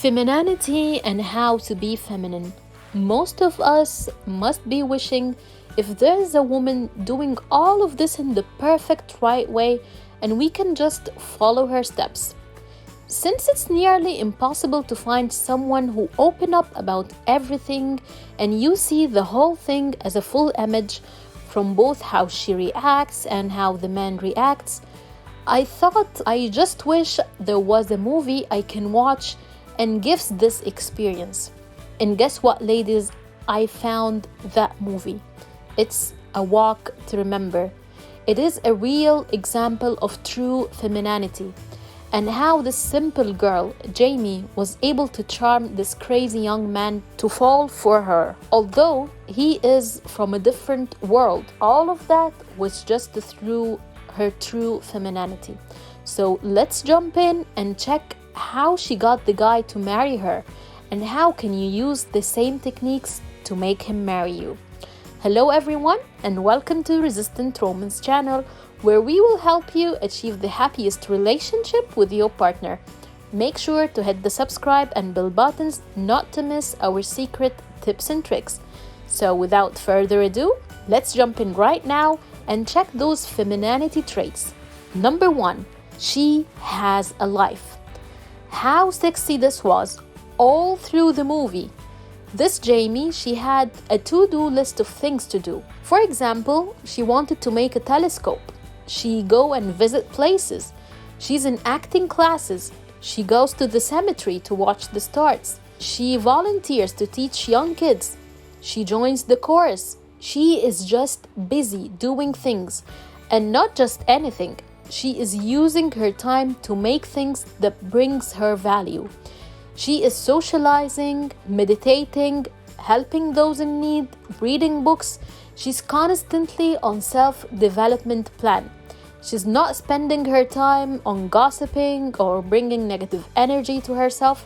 Femininity and how to be feminine. Most of us must be wishing if there's a woman doing all of this in the perfect right way and we can just follow her steps. Since it's nearly impossible to find someone who open up about everything and you see the whole thing as a full image from both how she reacts and how the man reacts, I thought I just wish there was a movie I can watch and gives this experience. And guess what, ladies? I found that movie. It's A Walk to Remember. It is a real example of true femininity and how this simple girl, Jamie, was able to charm this crazy young man to fall for her. Although he is from a different world, all of that was just through her true femininity. So let's jump in and check how she got the guy to marry her and how can you use the same techniques to make him marry you. Hello everyone and welcome to Resistant Romance channel, where we will help you achieve the happiest relationship with your partner. Make sure to hit the subscribe and bell buttons not to miss our secret tips and tricks. So without further ado, let's jump in right now and check those femininity traits. Number 1, she has a life. How sexy this was all through the movie. This Jamie, she had a to-do list of things to do. For example, she wanted to make a telescope. She go and visit places. She's in acting classes. She goes to the cemetery to watch the stars. She volunteers to teach young kids. She joins the chorus. She is just busy doing things, and not just anything. She is using her time to make things that brings her value. She is socializing, meditating, helping those in need, reading books. She's constantly on self-development plan. She's not spending her time on gossiping or bringing negative energy to herself.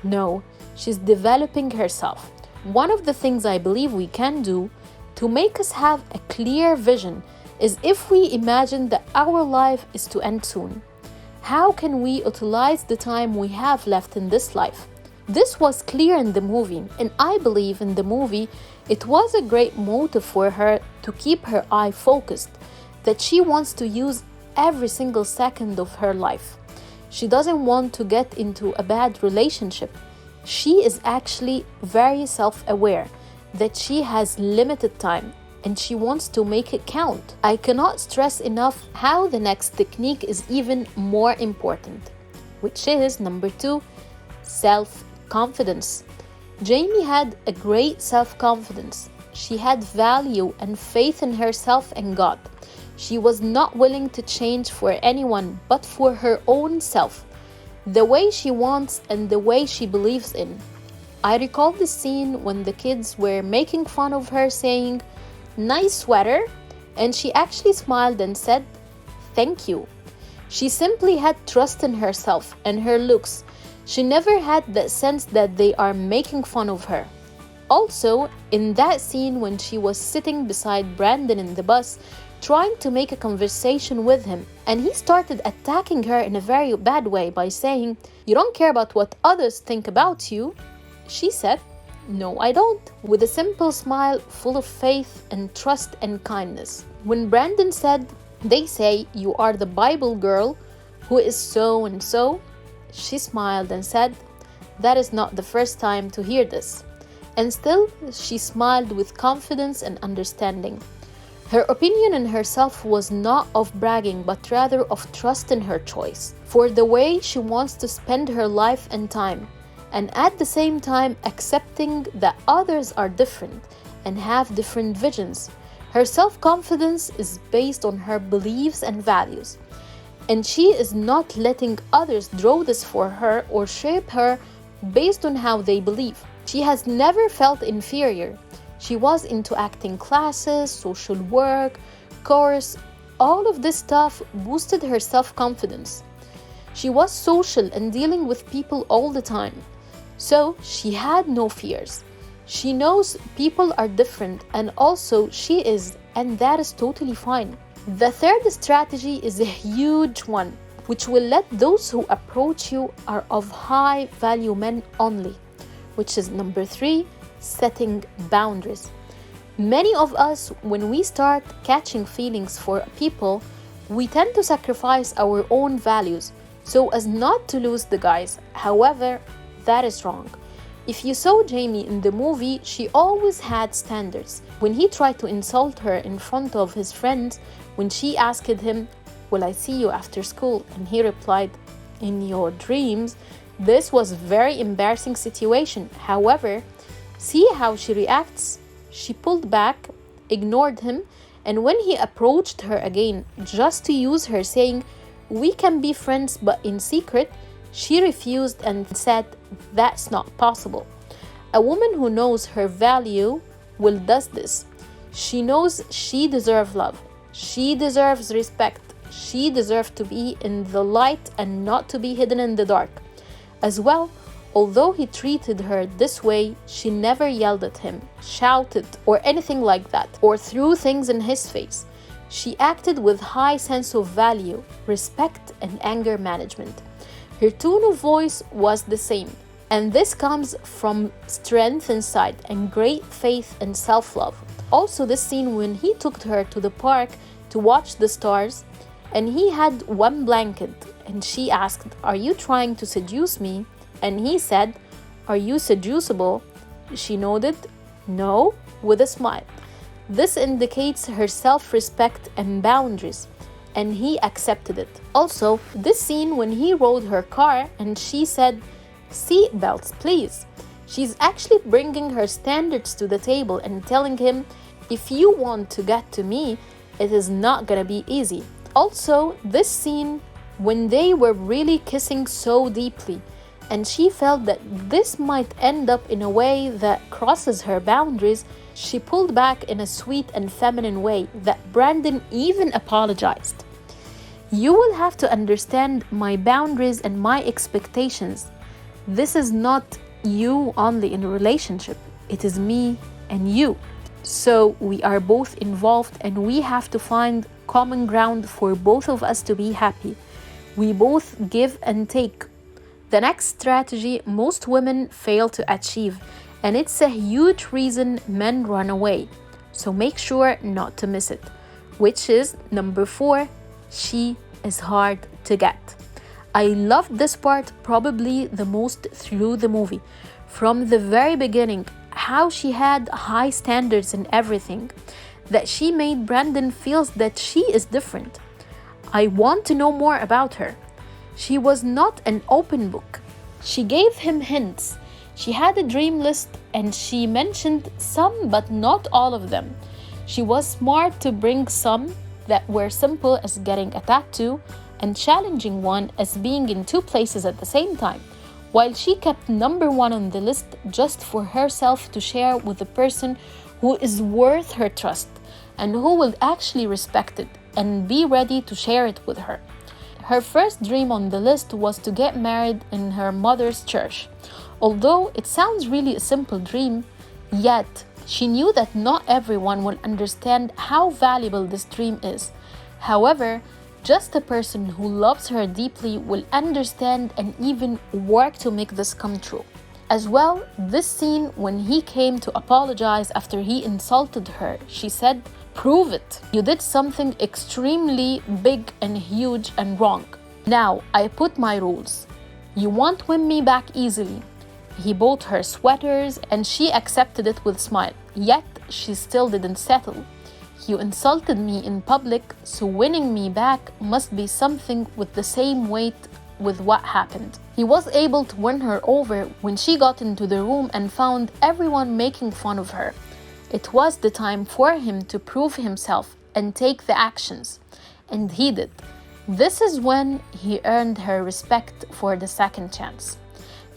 No, she's developing herself. One of the things I believe we can do to make us have a clear vision is if we imagine that our life is to end soon. How can we utilize the time we have left in this life? This was clear in the movie, and I believe in the movie it was a great motive for her to keep her eye focused, that she wants to use every single second of her life. She doesn't want to get into a bad relationship. She is actually very self-aware that she has limited time and she wants to make it count. I cannot stress enough how the next technique is even more important, which is number 2, self-confidence. Jamie had a great self-confidence. She had value and faith in herself and God. She was not willing to change for anyone but for her own self, the way she wants and the way she believes in. I recall the scene when the kids were making fun of her saying, "Nice sweater," and she actually smiled and said, "Thank you." She simply had trust in herself and her looks. She never had that sense that they are making fun of her. Also, in that scene when she was sitting beside Brandon in the bus, trying to make a conversation with him, and he started attacking her in a very bad way by saying, "You don't care about what others think about you," she said, "No, I don't," with a simple smile full of faith and trust and kindness. When Brandon said, "They say you are the Bible girl who is so and so," she smiled and said, "That is not the first time to hear this." And still, she smiled with confidence and understanding. Her opinion in herself was not of bragging, but rather of trust in her choice, for the way she wants to spend her life and time, and at the same time accepting that others are different and have different visions. Her self-confidence is based on her beliefs and values, and she is not letting others draw this for her or shape her based on how they believe. She has never felt inferior. She was into acting classes, social work, chorus. All of this stuff boosted her self-confidence. She was social and dealing with people all the time. So she had no fears. She knows people are different and also she is, and that is totally fine. The third strategy is a huge one. which will let those who approach you are of high value men only, which is number 3, setting boundaries. Many of us, when we start catching feelings for people, we tend to sacrifice our own values so as not to lose the guys. However, that is wrong. If you saw Jamie in the movie, she always had standards. When he tried to insult her in front of his friends, when she asked him, "Will I see you after school?" and he replied, "In your dreams," this was a very embarrassing situation. However, see how she reacts? She pulled back, ignored him, and when he approached her again just to use her saying, "We can be friends but in secret," she refused and said, "That's not possible." A woman who knows her value will does this. She knows she deserves love. She deserves respect. She deserves to be in the light and not to be hidden in the dark. As well, although he treated her this way, she never yelled at him, shouted, or anything like that, or threw things in his face. She acted with high sense of value, respect, and anger management. Her tone of voice was the same, and this comes from strength inside and great faith and self-love. Also, this scene when he took her to the park to watch the stars, and he had one blanket, and she asked, "Are you trying to seduce me?" And he said, "Are you seducible?" She nodded, "No," with a smile. This indicates her self-respect and boundaries, and he accepted it. Also, this scene when he rode her car and she said, "Seat belts, please." She's actually bringing her standards to the table and telling him, "If you want to get to me, it is not gonna be easy." Also, this scene when they were really kissing so deeply, and she felt that this might end up in a way that crosses her boundaries, she pulled back in a sweet and feminine way that Brandon even apologized. "You will have to understand my boundaries and my expectations. This is not you only in a relationship. It is me and you. So we are both involved and we have to find common ground for both of us to be happy. We both give and take." The next strategy most women fail to achieve, and it's a huge reason men run away. So make sure not to miss it, which is number 4, she is hard to get. I loved this part probably the most through the movie. From the very beginning, how she had high standards in everything, that she made Brandon feel that she is different. I want to know more about her. She was not an open book. She gave him hints. She had a dream list and she mentioned some but not all of them. She was smart to bring some that were simple as getting a tattoo and challenging one as being in 2 places at the same time, while she kept number 1 on the list just for herself to share with the person who is worth her trust and who will actually respect it and be ready to share it with her. Her first dream on the list was to get married in her mother's church. Although it sounds really a simple dream, yet she knew that not everyone will understand how valuable this dream is. However, just a person who loves her deeply will understand and even work to make this come true. As well, this scene when he came to apologize after he insulted her, she said, "Prove it. You did something extremely big and huge and wrong. Now, I put my rules. You won't win me back easily." He bought her sweaters and she accepted it with a smile. Yet, she still didn't settle. "You insulted me in public, so winning me back must be something with the same weight with what happened." He was able to win her over when she got into the room and found everyone making fun of her. It was the time for him to prove himself and take the actions, and he did. This is when he earned her respect for the second chance.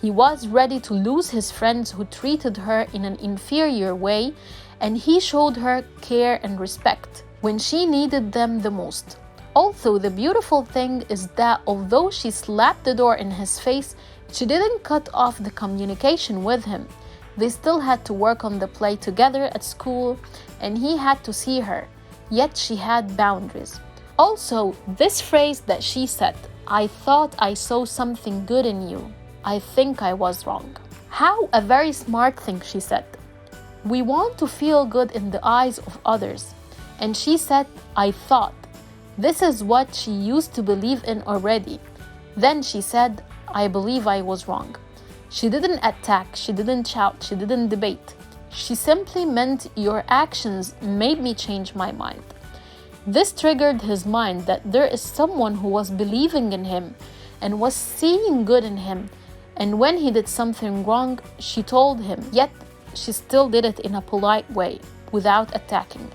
He was ready to lose his friends who treated her in an inferior way, and he showed her care and respect when she needed them the most. Also, the beautiful thing is that although she slapped the door in his face, she didn't cut off the communication with him. They still had to work on the play together at school, and he had to see her, yet she had boundaries. Also, this phrase that she said, I thought I saw something good in you. I think I was wrong. How a very smart thing, she said. We want to feel good in the eyes of others. And she said, I thought. This is what she used to believe in already. Then she said, I believe I was wrong. She didn't attack, she didn't shout, she didn't debate. She simply meant your actions made me change my mind. This triggered his mind that there is someone who was believing in him and was seeing good in him. And when he did something wrong, she told him, yet she still did it in a polite way, without attacking.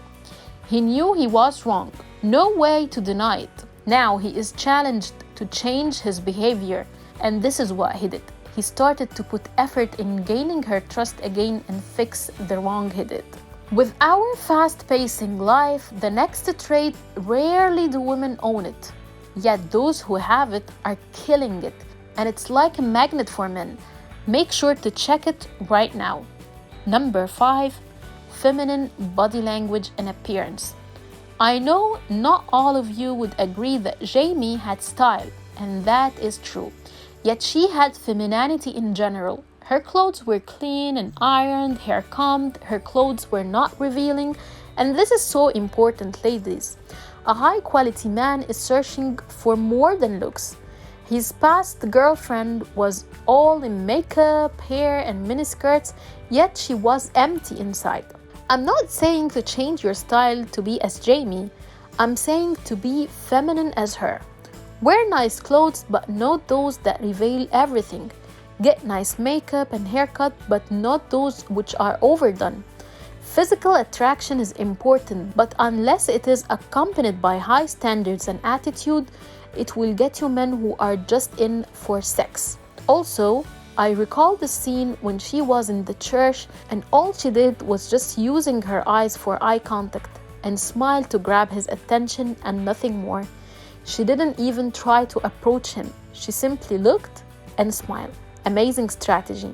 He knew he was wrong. No way to deny it. Now he is challenged to change his behavior, and this is what he did. He started to put effort in gaining her trust again and fix the wrong he did. With our fast-pacing life, the next trait, rarely do women own it. Yet those who have it are killing it, and it's like a magnet for men. Make sure to check it right now. Number 5, feminine body language and appearance. I know not all of you would agree that Jamie had style, and that is true. Yet she had femininity in general. Her clothes were clean and ironed, hair combed, her clothes were not revealing, and this is so important, ladies. A high-quality man is searching for more than looks. His past girlfriend was all in makeup, hair, and miniskirts, yet she was empty inside. I'm not saying to change your style to be as Jamie. I'm saying to be feminine as her. Wear nice clothes, but not those that reveal everything. Get nice makeup and haircut, but not those which are overdone. Physical attraction is important, but unless it is accompanied by high standards and attitude, it will get you men who are just in for sex. Also, I recall the scene when she was in the church and all she did was just using her eyes for eye contact and smile to grab his attention and nothing more. She didn't even try to approach him. She simply looked and smiled. Amazing strategy.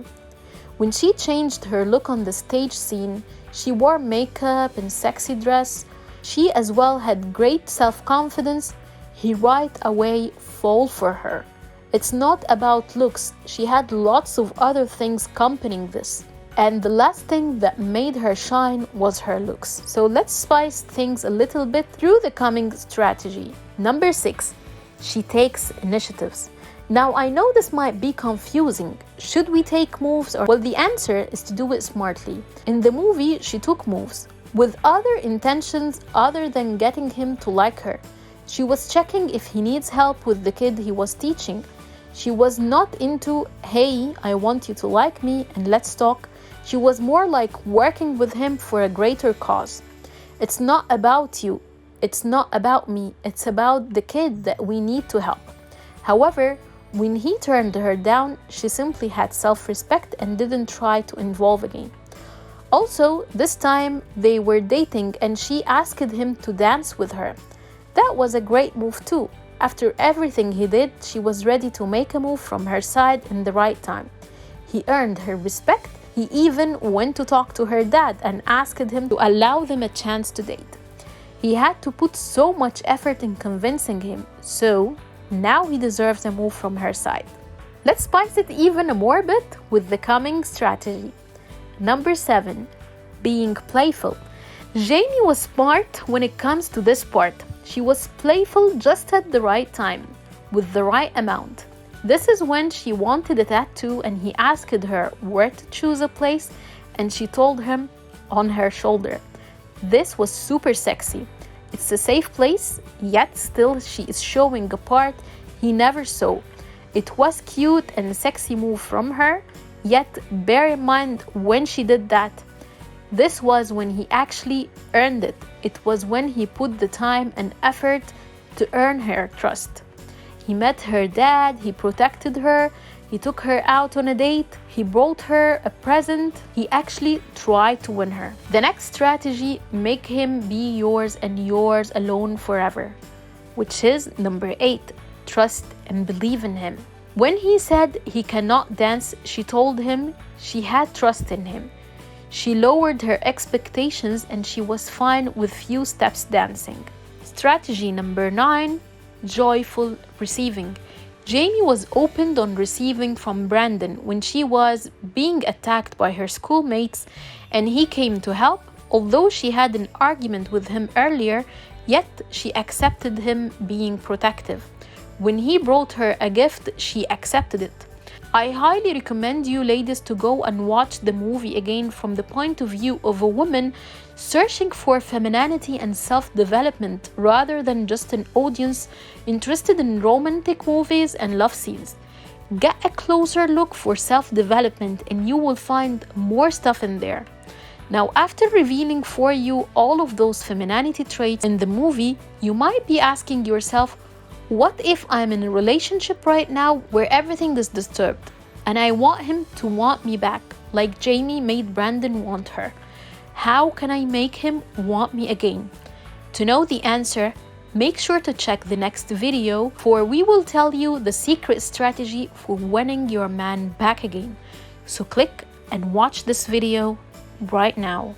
When she changed her look on the stage scene, she wore makeup and sexy dress. She as well had great self-confidence. He right away fall for her. It's not about looks. She had lots of other things accompanying this. And the last thing that made her shine was her looks. So let's spice things a little bit through the coming strategy. Number 6, she takes initiatives. Now I know this might be confusing. Should we take moves or? Well, the answer is to do it smartly. In the movie, she took moves with other intentions other than getting him to like her. She was checking if he needs help with the kid he was teaching. She was not into, hey, I want you to like me and let's talk. She was more like working with him for a greater cause. It's not about you. It's not about me. It's about the kid that we need to help. However, when he turned her down, she simply had self-respect and didn't try to involve again. Also, this time they were dating and she asked him to dance with her. That was a great move too. After everything he did, she was ready to make a move from her side in the right time. He earned her respect. He even went to talk to her dad and asked him to allow them a chance to date. He had to put so much effort in convincing him, so now he deserves a move from her side. Let's spice it even more bit with the coming strategy. Number 7, being playful. Jamie was smart when it comes to this part. She was playful just at the right time, with the right amount. This is when she wanted a tattoo and he asked her where to choose a place and she told him on her shoulder. This was super sexy. It's a safe place, yet still she is showing a part he never saw. It was cute and a sexy move from her, yet bear in mind when she did that, this was when he actually earned it. It was when he put the time and effort to earn her trust. He met her dad, he protected her, he took her out on a date, he brought her a present, he actually tried to win her. The next strategy, make him be yours and yours alone forever, which is number 8, trust and believe in him. When he said he cannot dance, she told him she had trust in him. She lowered her expectations and she was fine with few steps dancing. Strategy number 9, joyful receiving. Jamie was opened on receiving from Brandon when she was being attacked by her schoolmates, and he came to help. Although she had an argument with him earlier, yet she accepted him being protective. When he brought her a gift, she accepted it. I highly recommend you ladies to go and watch the movie again from the point of view of a woman searching for femininity and self-development rather than just an audience interested in romantic movies and love scenes. Get a closer look for self-development and you will find more stuff in there. Now, after revealing for you all of those femininity traits in the movie, you might be asking yourself, what if I'm in a relationship right now where everything is disturbed and I want him to want me back, like Jamie made Brandon want her? How can I make him want me again? To know the answer, make sure to check the next video, for we will tell you the secret strategy for winning your man back again. So click and watch this video right now.